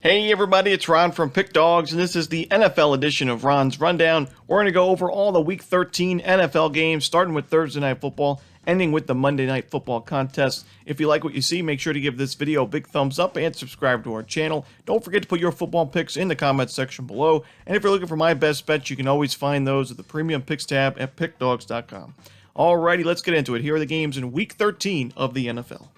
Hey everybody, it's Ron from Pick Dawgz, and this is the NFL edition of Ron's Rundown. We're going to go over all the Week 13 NFL games, starting with Thursday Night Football, ending with the Monday Night Football contest. If you like what you see, make sure to give this video a big thumbs up and subscribe to our channel. Don't forget to put your football picks in the comments section below, and if you're looking for my best bets, you can always find those at the Premium Picks tab at pickdawgz.com. Alrighty, let's get into it. Here are the games in Week 13 of the NFL.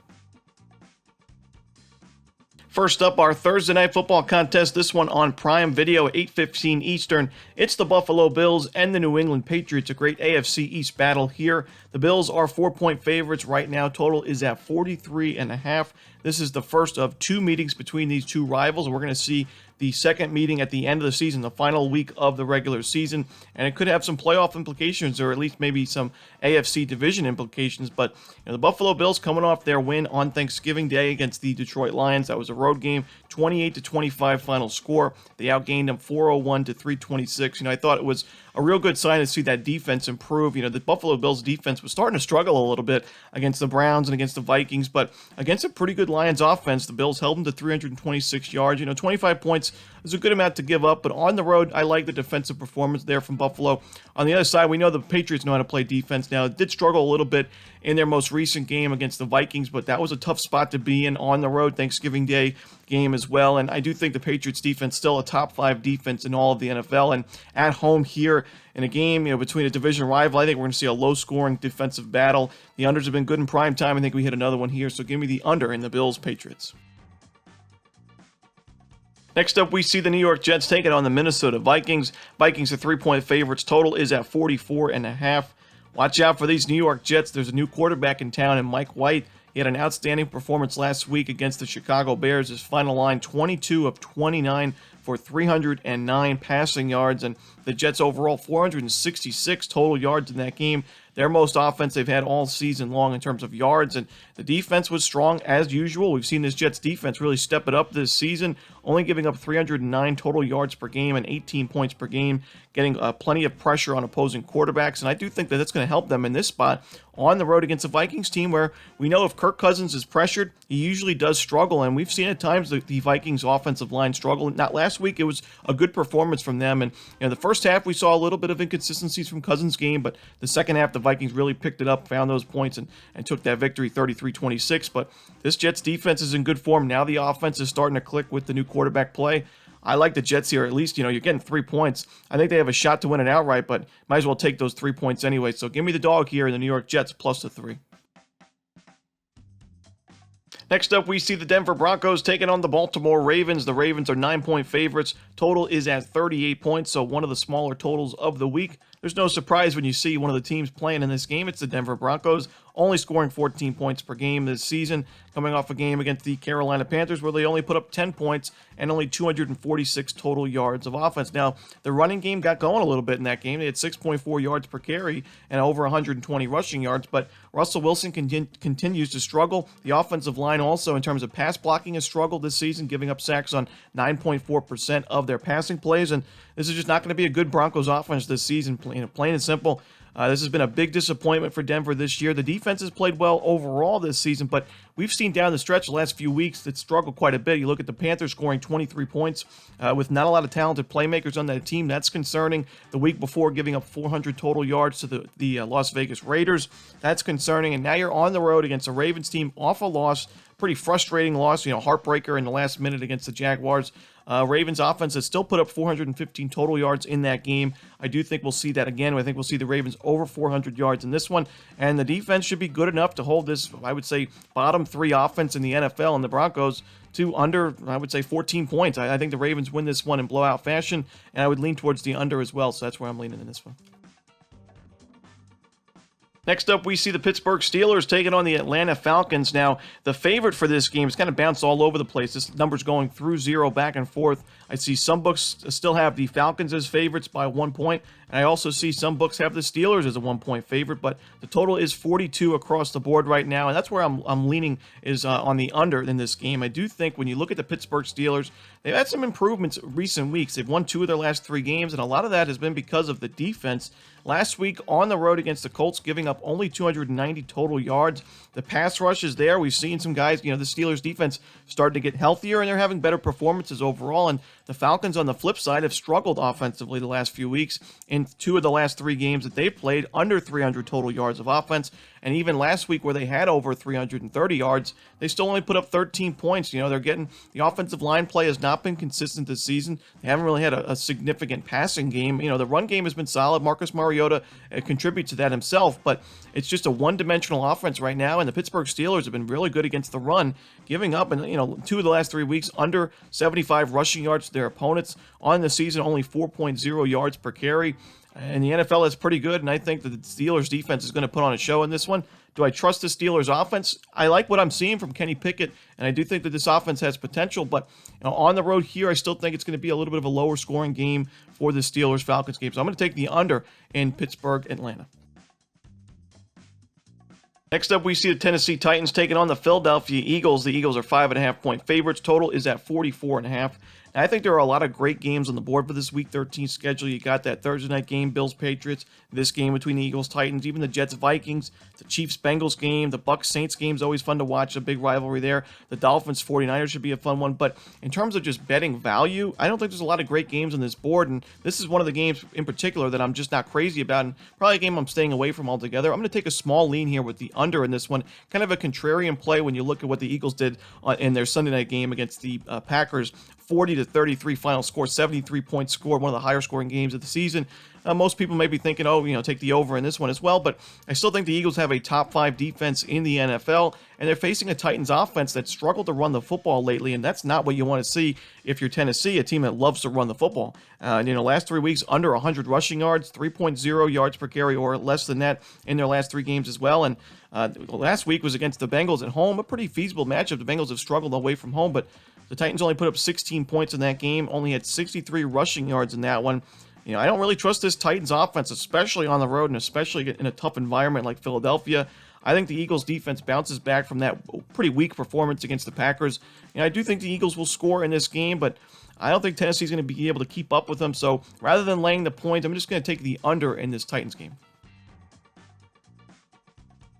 First up, our Thursday Night Football contest, this one on Prime Video at 8:15 Eastern. It's the Buffalo Bills and the New England Patriots, a great AFC East battle here. The Bills are 4-point favorites right now. Total is at 43.5. This is the first of two meetings between these two rivals. We're going to see the second meeting at the end of the season, the final week of the regular season, and it could have some playoff implications, or at least maybe some AFC division implications. But the Buffalo Bills coming off their win on Thanksgiving Day against the Detroit Lions. That was a road game, 28-25 final score. They outgained them 401-326. I thought it was a real good sign to see that defense improve. The Buffalo Bills defense was starting to struggle a little bit against the Browns and against the Vikings, but against a pretty good Lions offense, the Bills held them to 326 yards. 25 points is a good amount to give up, but on the road, I like the defensive performance there from Buffalo. On the other side, we know the Patriots know how to play defense now. It did struggle a little bit in their most recent game against the Vikings, but that was a tough spot to be in on the road, Thanksgiving Day game as well. And I do think the Patriots defense still a top 5 defense in all of the NFL. And at home here in a game, between a division rival, I think we're going to see a low-scoring defensive battle. The unders have been good in prime time. I think we hit another one here, so give me the under in the Bills-Patriots. Next up, we see the New York Jets taking on the Minnesota Vikings. Vikings are 3-point favorites. Total is at 44.5. Watch out for these New York Jets. There's a new quarterback in town, and Mike White. He had an outstanding performance last week against the Chicago Bears. His final line, 22 of 29 for 309 passing yards, and the Jets overall 466 total yards in that game. Their most offense they've had all season long in terms of yards, and the defense was strong as usual. We've seen this Jets defense really step it up this season, only giving up 309 total yards per game and 18 points per game, getting plenty of pressure on opposing quarterbacks, and I do think that that's going to help them in this spot on the road against a Vikings team where we know if Kirk Cousins is pressured, he usually does struggle, and we've seen at times the Vikings offensive line struggle. Not last week, it was a good performance from them, and the first half we saw a little bit of inconsistencies from Cousins' game, but the second half the Vikings really picked it up, found those points, and took that victory 33-26. But this Jets defense is in good form. Now the offense is starting to click with the new quarterback play. I like the Jets here. At least, you're getting 3 points. I think they have a shot to win it outright, but might as well take those 3 points anyway. So give me the dog here in the New York Jets plus the 3. Next up, we see the Denver Broncos taking on the Baltimore Ravens. The Ravens are 9-point favorites. Total is at 38 points, so one of the smaller totals of the week. There's no surprise when you see one of the teams playing in this game. It's the Denver Broncos, only scoring 14 points per game this season, coming off a game against the Carolina Panthers where they only put up 10 points and only 246 total yards of offense. Now, the running game got going a little bit in that game. They had 6.4 yards per carry and over 120 rushing yards, but Russell Wilson continues to struggle. The offensive line also, in terms of pass blocking, has struggled this season, giving up sacks on 9.4% of their passing plays, and this is just not going to be a good Broncos offense this season, plain and simple. This has been a big disappointment for Denver this year. The defense has played well overall this season, but we've seen down the stretch the last few weeks that struggled quite a bit. You look at the Panthers scoring 23 points with not a lot of talented playmakers on that team. That's concerning. The week before, giving up 400 total yards to the Las Vegas Raiders. That's concerning. And now you're on the road against a Ravens team off a loss. Pretty frustrating loss, heartbreaker in the last minute against the Jaguars. Ravens offense has still put up 415 total yards in that game. I do think we'll see that again. I think we'll see the Ravens over 400 yards in this one. And the defense should be good enough to hold this, I would say, bottom 3 offense in the NFL and the Broncos to under, I would say, 14 points. I think the Ravens win this one in blowout fashion, and I would lean towards the under as well. So that's where I'm leaning in this one. Next up, we see the Pittsburgh Steelers taking on the Atlanta Falcons. Now, the favorite for this game is kind of bounced all over the place. This number's going through 0 back and forth. I see some books still have the Falcons as favorites by 1 point, and I also see some books have the Steelers as a 1-point favorite, but the total is 42 across the board right now, and that's where I'm leaning is on the under in this game. I do think when you look at the Pittsburgh Steelers, they've had some improvements recent weeks. They've won 2 of their last 3 games, and a lot of that has been because of the defense. Last week on the road against the Colts, giving up up only 290 total yards. The pass rush is there. We've seen some guys, the Steelers defense starting to get healthier, and they're having better performances overall. And the Falcons on the flip side have struggled offensively the last few weeks. In 2 of the last 3 games that they've played, under 300 total yards of offense. And even last week where they had over 330 yards, they still only put up 13 points. They're getting, the offensive line play has not been consistent this season. They haven't really had a significant passing game. The run game has been solid. Marcus Mariota contributes to that himself, but it's just a one-dimensional offense right now, and the Pittsburgh Steelers have been really good against the run, giving up, and 2 of the last 3 weeks, under 75 rushing yards to their opponents. On the season, only 4.0 yards per carry. And the NFL is pretty good, and I think that the Steelers' defense is going to put on a show in this one. Do I trust the Steelers' offense? I like what I'm seeing from Kenny Pickett, and I do think that this offense has potential, but on the road here, I still think it's going to be a little bit of a lower scoring game for the Steelers-Falcons game. So I'm going to take the under in Pittsburgh, Atlanta. Next up, we see the Tennessee Titans taking on the Philadelphia Eagles. The Eagles are 5.5-point favorites. Total is at 44.5. I think there are a lot of great games on the board for this Week 13 schedule. You got that Thursday night game, Bills-Patriots, this game between the Eagles-Titans, even the Jets-Vikings, the Chiefs-Bengals game, the Bucs-Saints game is always fun to watch, a big rivalry there. The Dolphins-49ers should be a fun one, but in terms of just betting value, I don't think there's a lot of great games on this board, and this is one of the games in particular that I'm just not crazy about, and probably a game I'm staying away from altogether. I'm going to take a small lean here with the under in this one, kind of a contrarian play when you look at what the Eagles did in their Sunday night game against the Packers. 40-33 final score, 73-point score, one of the higher scoring games of the season. Most people may be thinking, take the over in this one as well, but I still think the Eagles have a top 5 defense in the NFL, and they're facing a Titans offense that struggled to run the football lately, and that's not what you want to see if you're Tennessee, a team that loves to run the football. Last 3 weeks, under 100 rushing yards, 3.0 yards per carry or less than that in their last 3 games as well, and last week was against the Bengals at home, a pretty feasible matchup. The Bengals have struggled away from home, but the Titans only put up 16 points in that game, only had 63 rushing yards in that one. I don't really trust this Titans offense, especially on the road and especially in a tough environment like Philadelphia. I think the Eagles defense bounces back from that pretty weak performance against the Packers. I do think the Eagles will score in this game, but I don't think Tennessee's going to be able to keep up with them. So rather than laying the points, I'm just going to take the under in this Titans game.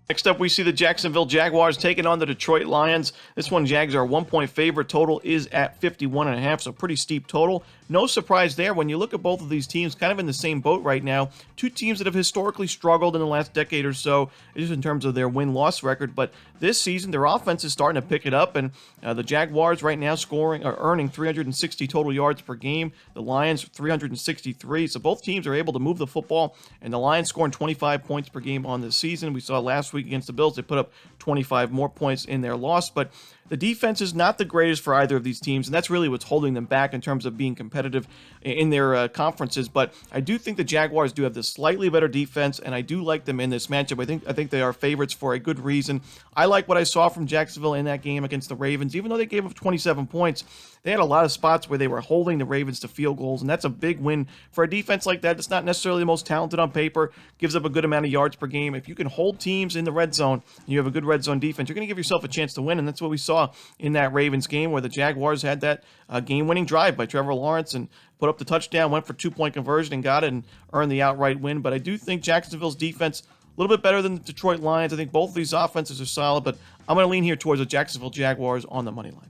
Next up, we see the Jacksonville Jaguars taking on the Detroit Lions. This one, Jags are a 1-point favorite. Total is at 51.5, so pretty steep total. No surprise there. When you look at both of these teams, kind of in the same boat right now. 2 teams that have historically struggled in the last decade or so, just in terms of their win-loss record. But this season, their offense is starting to pick it up, and the Jaguars right now earning 360 total yards per game. The Lions 363. So both teams are able to move the football, and the Lions scoring 25 points per game on this season. We saw last week against the Bills, they put up 25 more points in their loss, but the defense is not the greatest for either of these teams, and that's really what's holding them back in terms of being competitive in their conferences. But I do think the Jaguars do have the slightly better defense, and I do like them in this matchup. I think they are favorites for a good reason. I like what I saw from Jacksonville in that game against the Ravens. Even though they gave up 27 points, they had a lot of spots where they were holding the Ravens to field goals, and that's a big win for a defense like that. It's not necessarily the most talented on paper, gives up a good amount of yards per game. If you can hold teams in the red zone, and you have a good red zone defense, you're going to give yourself a chance to win, and that's what we saw in that Ravens game where the Jaguars had that game-winning drive by Trevor Lawrence and put up the touchdown, went for 2-point conversion and got it and earned the outright win. But I do think Jacksonville's defense a little bit better than the Detroit Lions. I think both of these offenses are solid, but I'm going to lean here towards the Jacksonville Jaguars on the money line.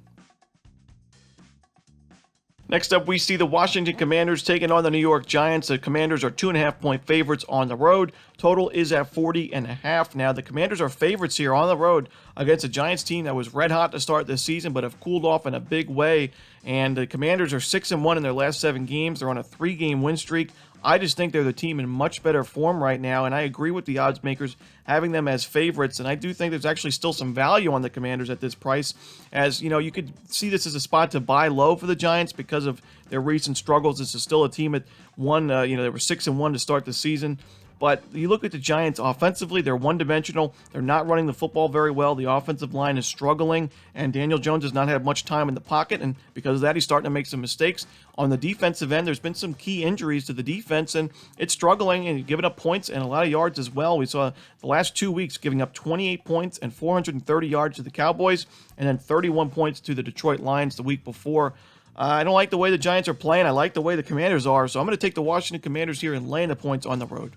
Next up, we see the Washington Commanders taking on the New York Giants. The Commanders are 2.5-point favorites on the road. Total is at 40.5. Now, the Commanders are favorites here on the road against a Giants team that was red hot to start this season, but have cooled off in a big way. And the Commanders are 6-1 in their last 7 games. They're on a 3-game win streak. I just think they're the team in much better form right now, and I agree with the odds makers having them as favorites, and I do think there's actually still some value on the Commanders at this price, as, you could see this as a spot to buy low for the Giants because of their recent struggles. This is still a team that won, they were 6-1 to start the season. But you look at the Giants offensively, they're one-dimensional. They're not running the football very well. The offensive line is struggling, and Daniel Jones has not had much time in the pocket, and because of that, he's starting to make some mistakes. On the defensive end, there's been some key injuries to the defense, and it's struggling and giving up points and a lot of yards as well. We saw the last 2 weeks giving up 28 points and 430 yards to the Cowboys, and then 31 points to the Detroit Lions the week before. I don't like the way the Giants are playing. I like the way the Commanders are, so I'm going to take the Washington Commanders here and lay the points on the road.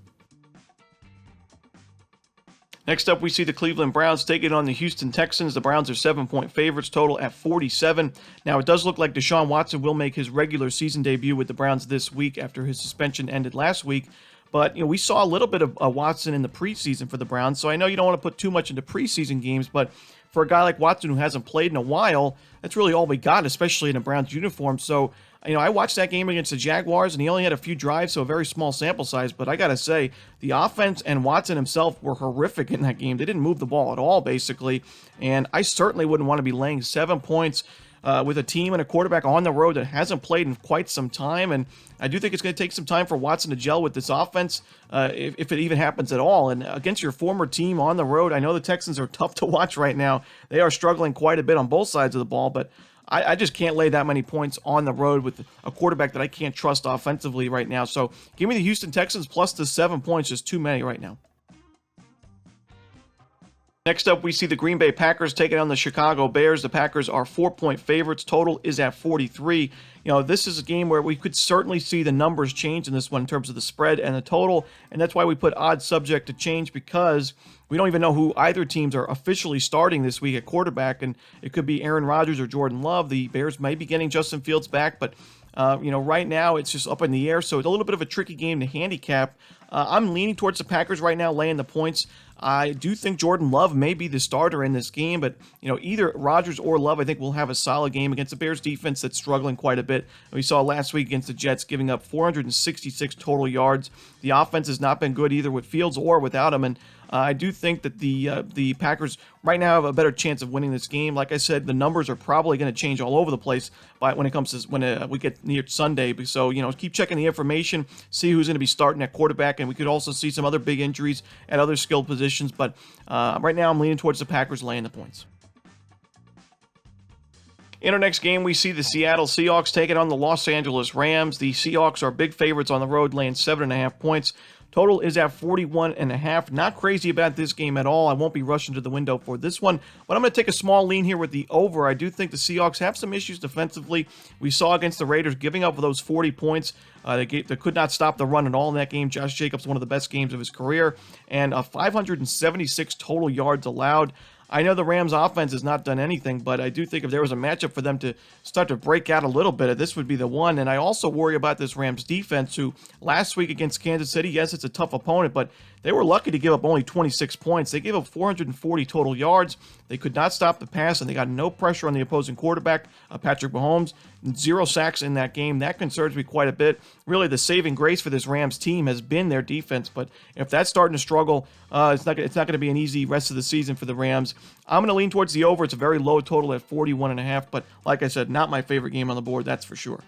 Next up, we see the Cleveland Browns taking on the Houston Texans. The Browns are 7-point favorites, total at 47. Now, it does look like Deshaun Watson will make his regular season debut with the Browns this week after his suspension ended last week. But, we saw a little bit of Watson in the preseason for the Browns, so I know you don't want to put too much into preseason games, but for a guy like Watson who hasn't played in a while, that's really all we got, especially in a Browns uniform. So, I watched that game against the Jaguars, and he only had a few drives, so a very small sample size. But I got to say, the offense and Watson himself were horrific in that game. They didn't move the ball at all, basically. And I certainly wouldn't want to be laying 7 points with a team and a quarterback on the road that hasn't played in quite some time. And I do think it's going to take some time for Watson to gel with this offense, if it even happens at all. And against your former team on the road, I know the Texans are tough to watch right now. They are struggling quite a bit on both sides of the ball, but I just can't lay that many points on the road with a quarterback that I can't trust offensively right now. So give me the Houston Texans plus the 7 points, just too many right now. Next up, we see the Green Bay Packers taking on the Chicago Bears. The Packers are 4-point favorites. Total is at 43. This is a game where we could certainly see the numbers change in this one in terms of the spread and the total, and that's why we put odds subject to change, because we don't even know who either teams are officially starting this week at quarterback, and it could be Aaron Rodgers or Jordan Love. The Bears may be getting Justin Fields back, but right now it's just up in the air, so it's a little bit of a tricky game to handicap. I'm leaning towards the Packers right now, laying the points. I do think Jordan Love may be the starter in this game, but either Rodgers or Love, I think, will have a solid game against the Bears defense that's struggling quite a bit. We saw last week against the Jets giving up 466 total yards. The offense has not been good either with Fields or without him, and I do think that the Packers right now have a better chance of winning this game. Like I said, the numbers are probably going to change all over the place when it comes to when we get near Sunday. So keep checking the information, see who's going to be starting at quarterback, and we could also see some other big injuries at other skilled positions. But right now, I'm leaning towards the Packers laying the points. In our next game, we see the Seattle Seahawks taking on the Los Angeles Rams. The Seahawks are big favorites on the road, laying 7.5 points. Total is at 41.5. Not crazy about this game at all. I won't be rushing to the window for this one, but I'm going to take a small lean here with the over. I do think the Seahawks have some issues defensively. We saw against the Raiders giving up those 40 points. They could not stop the run at all in that game. Josh Jacobs, one of the best games of his career, and 576 total yards allowed. I know the Rams offense has not done anything, but I do think if there was a matchup for them to start to break out a little bit, this would be the one. And I also worry about this Rams defense, who last week against Kansas City, yes, it's a tough opponent, but they were lucky to give up only 26 points. They gave up 440 total yards. They could not stop the pass, and they got no pressure on the opposing quarterback, Patrick Mahomes. 0 sacks in that game. That concerns me quite a bit. Really, the saving grace for this Rams team has been their defense, but if that's starting to struggle, it's not going to be an easy rest of the season for the Rams. I'm going to lean towards the over. It's a very low total at 41.5, but like I said, not my favorite game on the board, that's for sure.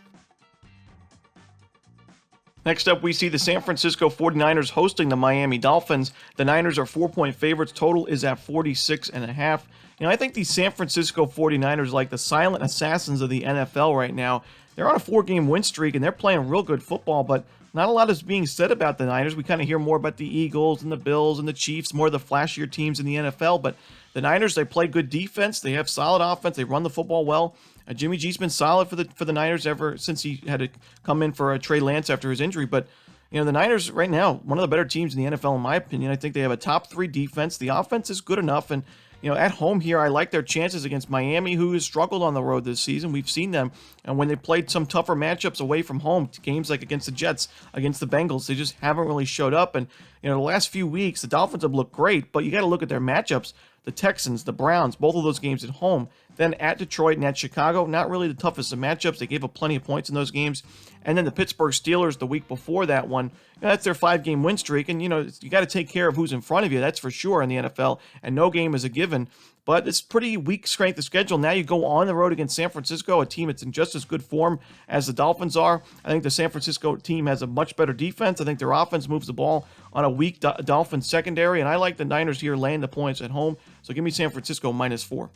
Next up, we see the San Francisco 49ers hosting the Miami Dolphins. The Niners are 4-point favorites. Total is at 46.5. I think these San Francisco 49ers are like the silent assassins of the NFL right now. They're on a 4-game win streak, and they're playing real good football, but not a lot is being said about the Niners. We kind of hear more about the Eagles and the Bills and the Chiefs, more of the flashier teams in the NFL, but the Niners, they play good defense. They have solid offense. They run the football well. Jimmy G's been solid for the Niners ever since he had to come in for Trey Lance after his injury. But the Niners right now, one of the better teams in the NFL in my opinion. I think they have a top 3 defense. The offense is good enough, and at home here, I like their chances against Miami, who has struggled on the road this season. We've seen them, and when they played some tougher matchups away from home, games like against the Jets, against the Bengals, they just haven't really showed up. And the last few weeks, the Dolphins have looked great, but you got to look at their matchups. The Texans, the Browns, both of those games at home. Then at Detroit and at Chicago, not really the toughest of matchups. They gave up plenty of points in those games. And then the Pittsburgh Steelers the week before that one. That's their 5-game win streak. And, you got to take care of who's in front of you. That's for sure in the NFL. And no game is a given. But it's pretty weak strength of schedule. Now you go on the road against San Francisco, a team that's in just as good form as the Dolphins are. I think the San Francisco team has a much better defense. I think their offense moves the ball on a weak Dolphins secondary. And I like the Niners here laying the points at home. So give me San Francisco -4.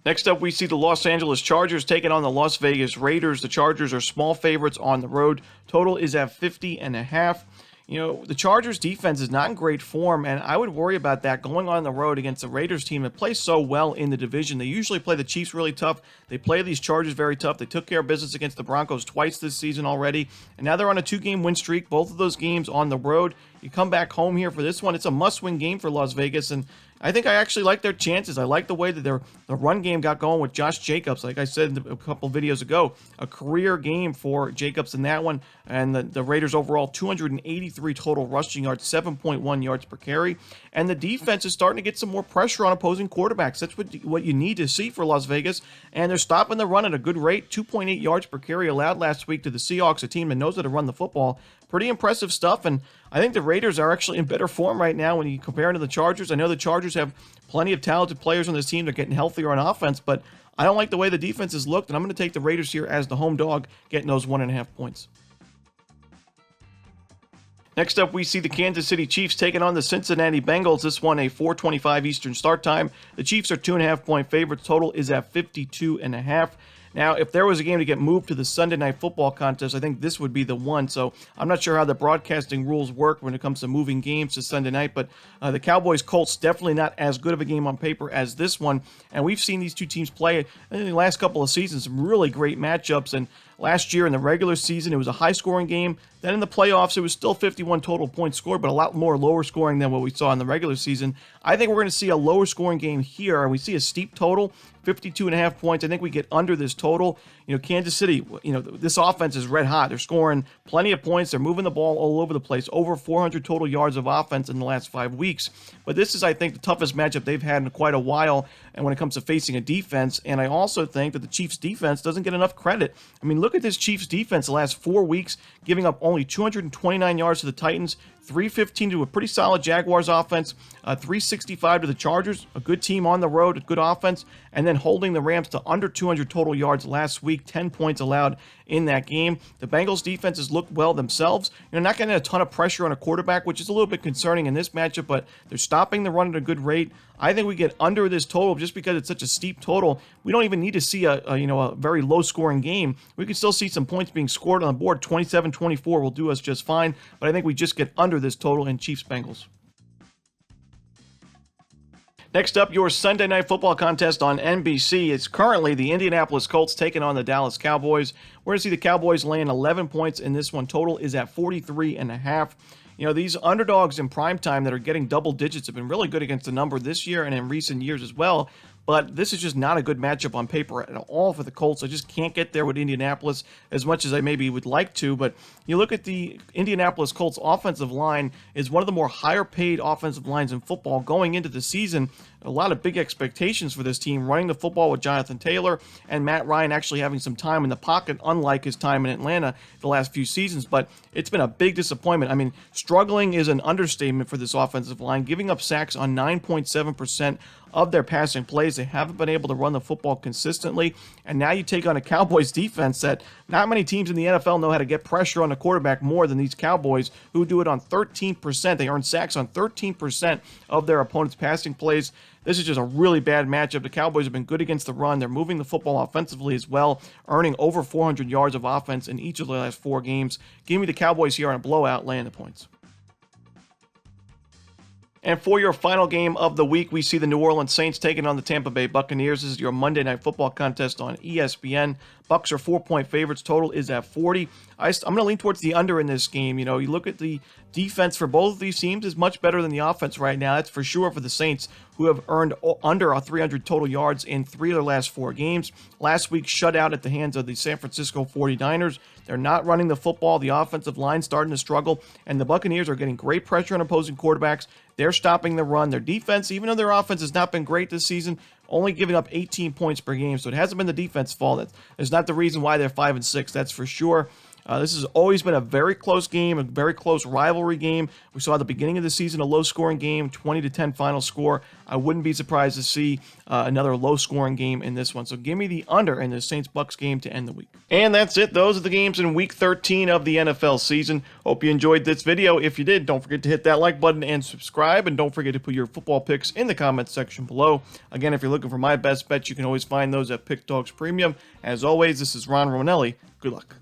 Next up, we see the Los Angeles Chargers taking on the Las Vegas Raiders. The Chargers are small favorites on the road. Total is at 50.5. The Chargers defense is not in great form, and I would worry about that going on the road against the Raiders team that plays so well in the division. They usually play the Chiefs really tough. They play these Chargers very tough. They took care of business against the Broncos twice this season already, and now they're on a 2-game win streak, both of those games on the road. You come back home here for this one. It's a must-win game for Las Vegas, and I think I actually like their chances. I like the way that the run game got going with Josh Jacobs. Like I said a couple videos ago, a career game for Jacobs in that one. And the Raiders overall, 283 total rushing yards, 7.1 yards per carry. And the defense is starting to get some more pressure on opposing quarterbacks. That's what you need to see for Las Vegas. And they're stopping the run at a good rate, 2.8 yards per carry allowed last week to the Seahawks, a team that knows how to run the football. Pretty impressive stuff, and I think the Raiders are actually in better form right now when you compare them to the Chargers. I know the Chargers have plenty of talented players on this team. They're getting healthier on offense, but I don't like the way the defense has looked, and I'm going to take the Raiders here as the home dog, getting those 1.5 points. Next up, we see the Kansas City Chiefs taking on the Cincinnati Bengals. This one, a 4:25 Eastern start time. The Chiefs are 2.5-point favorites. Total is at 52.5. Now, if there was a game to get moved to the Sunday Night Football contest, I think this would be the one. So I'm not sure how the broadcasting rules work when it comes to moving games to Sunday night, but the Cowboys-Colts, definitely not as good of a game on paper as this one. And we've seen these two teams play in the last couple of seasons, some really great matchups. And last year in the regular season, it was a high-scoring game. Then in the playoffs, it was still 51 total points scored, but a lot more lower scoring than what we saw in the regular season. I think we're going to see a lower scoring game here, and we see a steep total, 52.5 points. I think we get under this total. Kansas City, this offense is red hot. They're scoring plenty of points. They're moving the ball all over the place. Over 400 total yards of offense in the last 5 weeks. But this is, I think, the toughest matchup they've had in quite a while, and when it comes to facing a defense. And I also think that the Chiefs' defense doesn't get enough credit. I mean, look at this Chiefs' defense the last 4 weeks, giving up only 229 yards to the Titans, 315 to a pretty solid Jaguars offense, 365 to the Chargers, a good team on the road, a good offense, and then holding the Rams to under 200 total yards last week, 10 points allowed in that game. The Bengals defenses looked well themselves. Not getting a ton of pressure on a quarterback, which is a little bit concerning in this matchup, but they're stopping the run at a good rate. I think we get under this total just because it's such a steep total. We don't even need to see a very low-scoring game. We can still see some points being scored on the board. 27-24 will do us just fine, but I think we just get under this total in Chiefs-Bengals. Next up, your Sunday Night Football contest on NBC. It's currently the Indianapolis Colts taking on the Dallas Cowboys. We're going to see the Cowboys laying 11 points in this one. Total is at 43.5. These underdogs in primetime that are getting double digits have been really good against the number this year and in recent years as well. But this is just not a good matchup on paper at all for the Colts. I just can't get there with Indianapolis as much as I maybe would like to. But you look at the Indianapolis Colts offensive line is one of the more higher paid offensive lines in football going into the season. A lot of big expectations for this team, running the football with Jonathan Taylor and Matt Ryan actually having some time in the pocket, unlike his time in Atlanta the last few seasons. But it's been a big disappointment. I mean, struggling is an understatement for this offensive line, giving up sacks on 9.7% of their passing plays. They haven't been able to run the football consistently. And now you take on a Cowboys defense that not many teams in the NFL know how to get pressure on the quarterback more than these Cowboys, who do it on 13%. They earn sacks on 13% of their opponent's passing plays. This is just a really bad matchup. The Cowboys have been good against the run. They're moving the football offensively as well, earning over 400 yards of offense in each of the last 4 games. Give me the Cowboys here on a blowout, laying the points. And for your final game of the week, we see the New Orleans Saints taking on the Tampa Bay Buccaneers. This is your Monday Night Football contest on ESPN. Bucks are 4-point favorites. Total is at 40. I'm going to lean towards the under in this game. You look at the defense for both of these teams is much better than the offense right now. That's for sure for the Saints, who have earned under 300 total yards in 3 of their last 4 games. Last week, shut out at the hands of the San Francisco 49ers. They're not running the football. The offensive line starting to struggle, and the Buccaneers are getting great pressure on opposing quarterbacks. They're stopping the run. Their defense, even though their offense has not been great this season, only giving up 18 points per game. So it hasn't been the defense's fault. That's not the reason why they're 5-6. That's for sure. This has always been a very close game, a very close rivalry game. We saw at the beginning of the season a low-scoring game, 20-10 final score. I wouldn't be surprised to see another low-scoring game in this one. So give me the under in the Saints-Bucks game to end the week. And that's it. Those are the games in Week 13 of the NFL season. Hope you enjoyed this video. If you did, don't forget to hit that like button and subscribe. And don't forget to put your football picks in the comments section below. Again, if you're looking for my best bets, you can always find those at Pick Dawgz Premium. As always, this is Ron Romanelli. Good luck.